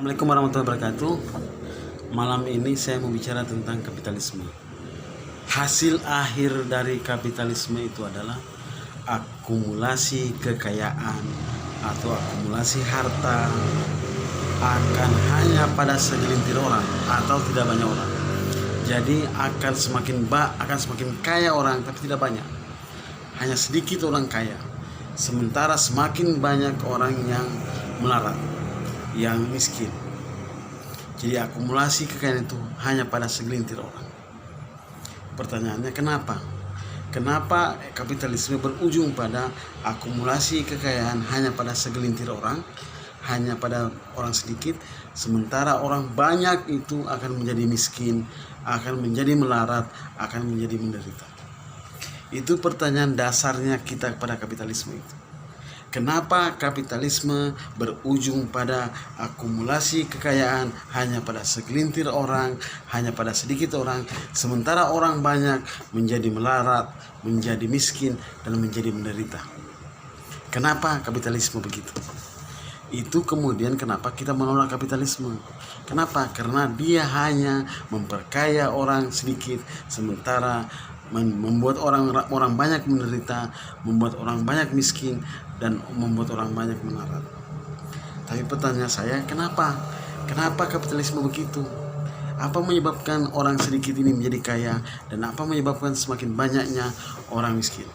Assalamualaikum warahmatullahi wabarakatuh. Malam ini saya mau bicara tentang kapitalisme. Hasil akhir dari kapitalisme itu adalah akumulasi kekayaan atau akumulasi harta akan hanya pada segelintir orang atau tidak banyak orang. Jadi akan semakin kaya orang tapi tidak banyak. Hanya sedikit orang kaya. Sementara semakin banyak orang yang melarat, yang miskin. Jadi akumulasi kekayaan itu hanya pada segelintir orang. Pertanyaannya kenapa? Kenapa kapitalisme berujung pada akumulasi kekayaan hanya pada segelintir orang, hanya pada orang sedikit, sementara orang banyak itu akan menjadi miskin, akan menjadi melarat, akan menjadi menderita. Itu pertanyaan dasarnya kita kepada kapitalisme itu. Kenapa kapitalisme berujung pada akumulasi kekayaan hanya pada segelintir orang, hanya pada sedikit orang, sementara orang banyak menjadi melarat, menjadi miskin, dan menjadi menderita? Kenapa kapitalisme begitu? Itu kemudian kenapa kita menolak kapitalisme. Kenapa? Karena dia hanya memperkaya orang sedikit, sementara membuat orang banyak menderita, membuat orang banyak miskin, dan membuat orang banyak melarat. Tapi pertanyaan saya, kenapa kapitalisme begitu? Apa menyebabkan orang sedikit ini menjadi kaya, dan apa menyebabkan semakin banyaknya orang miskin?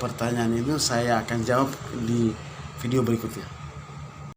Pertanyaan itu saya akan jawab di video berikutnya.